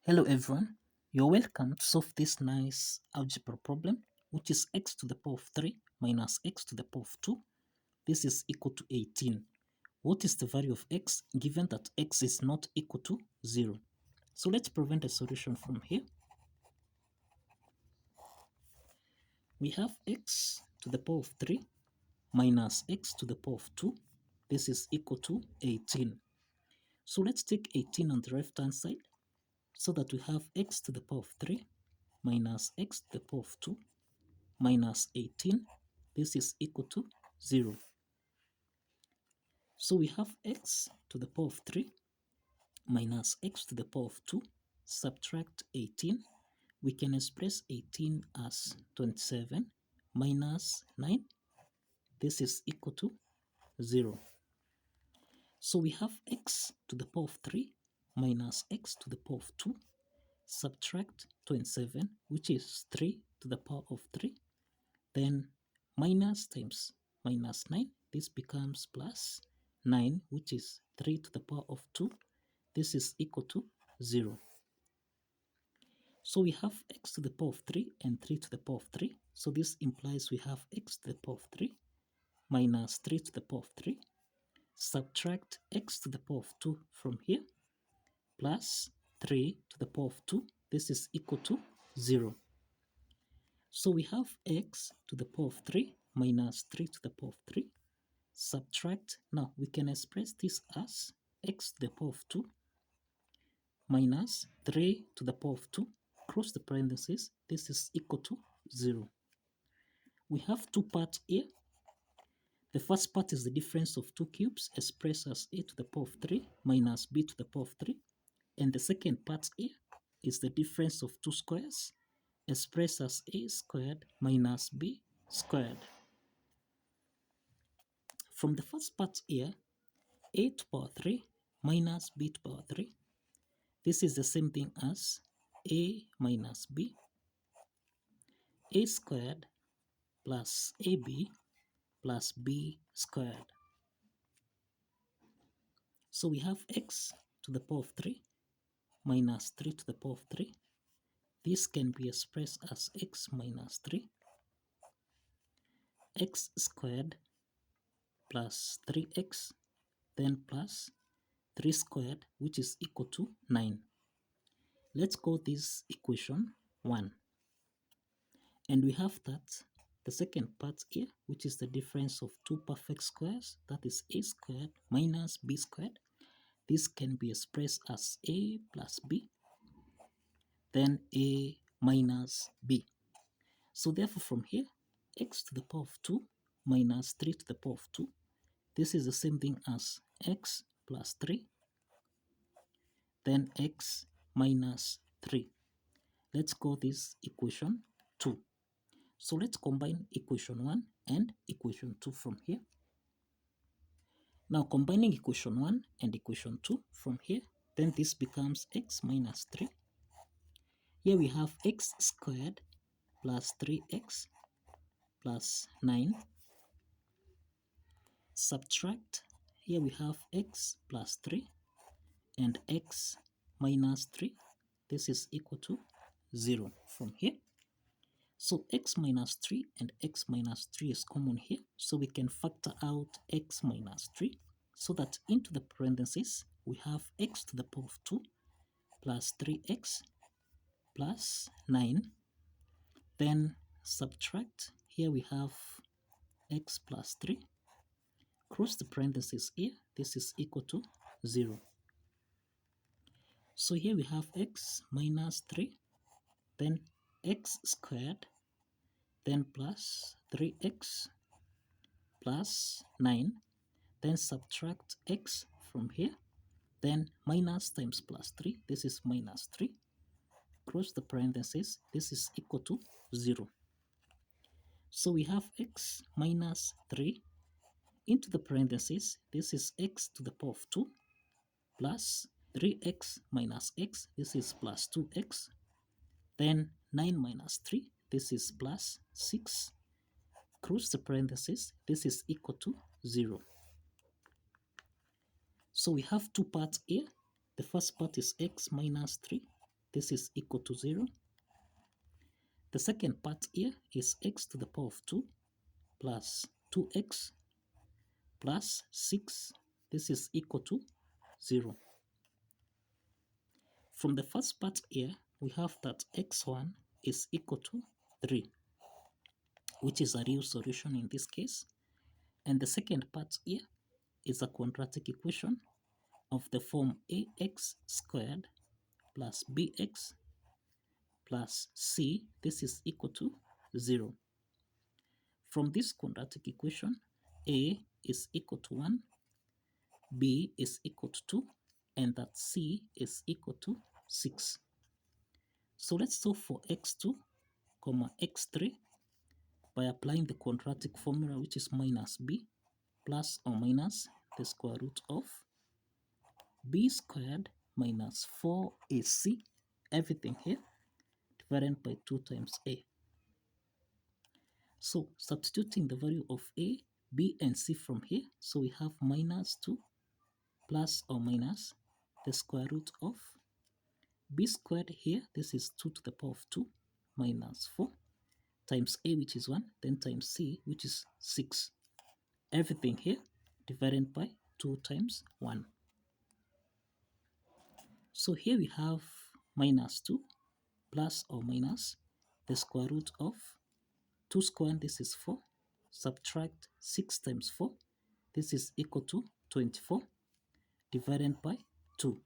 Hello everyone, you're welcome to solve this nice algebra problem, which is x to the power of 3 minus x to the power of 2. This is equal to 18. What is the value of x given that x is not equal to 0? So let's prevent a solution from here. We have x to the power of 3 minus x to the power of 2. This is equal to 18. So let's take 18 on the left hand side so that we have x to the power of 3 minus x to the power of 2 minus 18. This is equal to 0. So we have x to the power of 3 minus x to the power of 2, subtract 18. We can express 18 as 27 minus 9. This is equal to 0. So we have x to the power of 3 minus x to the power of 2, subtract 27, which is 3 to the power of 3. Then minus times minus 9, this becomes plus 9, which is 3 to the power of 2. This is equal to 0. So we have x to the power of 3 and 3 to the power of 3. So this implies we have x to the power of 3 minus 3 to the power of 3. Subtract x to the power of 2 from here, plus 3 to the power of 2. This is equal to 0. So we have x to the power of 3 minus 3 to the power of 3. Subtract. Now we can express this as x to the power of 2 minus 3 to the power of 2. Cross the parentheses. This is equal to 0. We have two parts here. The first part is the difference of two cubes expressed as a to the power of 3 minus b to the power of 3. And the second part here is the difference of two squares expressed as a squared minus b squared. From the first part here, a to the power 3 minus b to the power 3. This is the same thing as a minus b, a squared plus ab plus b squared. So we have x to the power of 3 minus 3 to the power of 3. This can be expressed as x minus 3, x squared plus 3x, then plus 3 squared, which is equal to 9. Let's call this equation 1. And we have that the second part here, which is the difference of two perfect squares, that is a squared minus b squared. This can be expressed as a plus b, then a minus b. So therefore from here, x to the power of 2 minus 3 to the power of 2. This is the same thing as x plus 3, then x minus 3. Let's call this equation 2. So let's combine equation 1 and equation 2 from here. Now combining equation 1 and equation 2 from here, then this becomes x minus 3. Here we have x squared plus 3x plus 9. Subtract. Here we have x plus 3 and x minus 3. This is equal to 0 from here. So x minus 3 and x minus 3 is common here. So we can factor out x minus 3 so that into the parentheses we have x to the power of 2 plus 3x plus 9. Then subtract. Here we have x plus 3. Cross the parentheses here. This is equal to 0. So here we have x minus 3, then x squared, then plus 3x plus 9, then subtract x from here, then minus times plus 3, this is minus 3, close the parentheses, this is equal to 0. So we have x minus 3 into the parentheses, this is x to the power of 2 plus 3x minus x, this is plus 2x, then 9 minus 3, this is plus 6, close the parentheses, this is equal to 0. So we have two parts here. The first part is x minus 3, this is equal to 0. The second part here is x to the power of 2 plus 2x plus 6. This is equal to 0. From the first part here, we have that x1 is equal to 3, which is a real solution in this case. And the second part here is a quadratic equation of the form ax squared plus bx plus c. This is equal to 0. From this quadratic equation, a is equal to 1, b is equal to 2, and that c is equal to 6. So let's solve for x2, x3 by applying the quadratic formula, which is minus b plus or minus the square root of b squared minus 4ac, everything here, divided by 2 times a. So substituting the value of a, b, and c from here, so we have minus 2 plus or minus the square root of b squared here, this is 2 to the power of 2 minus 4 times a, which is 1, then times c, which is 6. Everything here divided by 2 times 1. So here we have minus 2 plus or minus the square root of 2 squared, this is 4, subtract 6 times 4, this is equal to 24, divided by 2.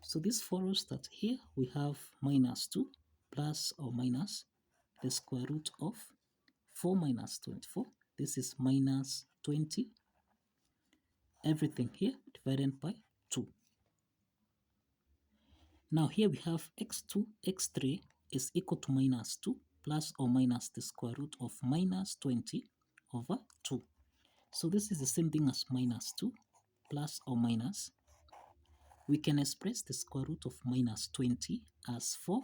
So this follows that here we have minus 2 plus or minus the square root of 4 minus 24, this is minus 20, everything here divided by 2. Now here we have x2, x3 is equal to minus 2 plus or minus the square root of minus 20 over 2. So this is the same thing as minus 2 plus or minus. We can express the square root of minus 20 as 4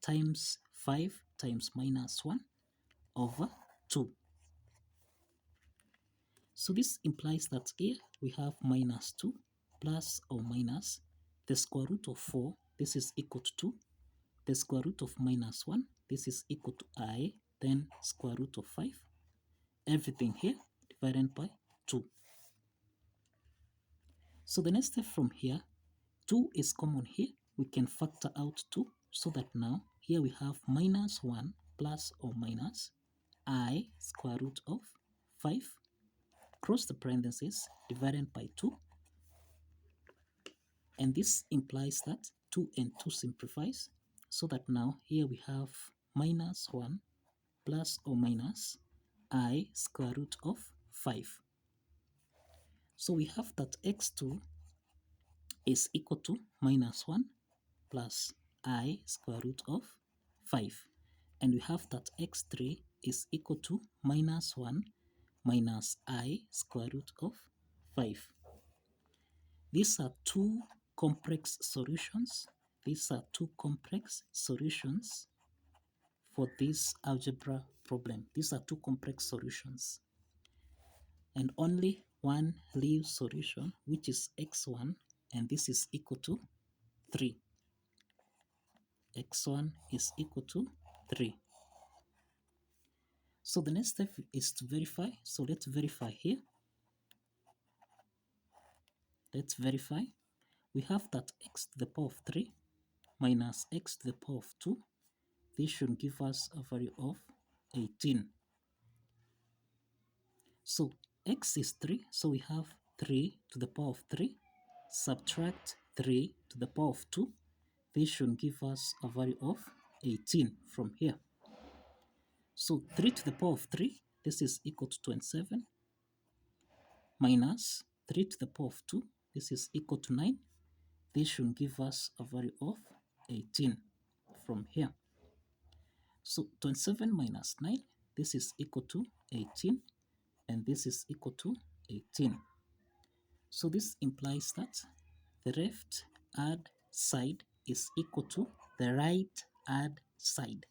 times 5 times minus 1 over 2. So this implies that here we have minus 2 plus or minus the square root of 4, this is equal to 2, the square root of minus 1, this is equal to I, then square root of 5, everything here divided by 2. So the next step from here, 2 is common here, we can factor out 2, so that now here we have minus 1 plus or minus I square root of 5, cross the parentheses, divided by 2, and this implies that 2 and 2 simplifies, so that now here we have minus 1 plus or minus I square root of 5. So we have that x2 is equal to minus 1 plus I square root of 5. And we have that x3 is equal to minus 1 minus I square root of 5. These are two complex solutions. These are two complex solutions for this algebra problem. These are two complex solutions. And only one real solution, which is x1, and this is equal to 3. x1 is equal to 3. So the next step is to verify. So let's verify here. Let's verify. We have that x to the power of 3 minus x to the power of 2. This should give us a value of 18. So x is 3, so we have 3 to the power of 3, subtract 3 to the power of 2. This should give us a value of 18 from here. So 3 to the power of 3, this is equal to 27, minus 3 to the power of 2, this is equal to 9. This should give us a value of 18 from here. So 27 minus 9, this is equal to 18, and this is equal to 18. So this implies that the left hand side is equal to the right hand side.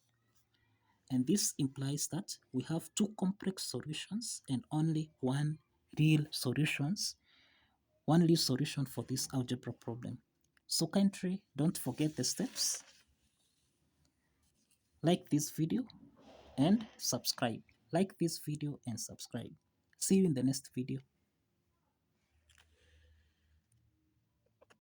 And this implies that we have two complex solutions and only one real solution for this algebra problem. So kindly don't forget the steps. Like this video and subscribe. Like this video and subscribe. See you in the next video.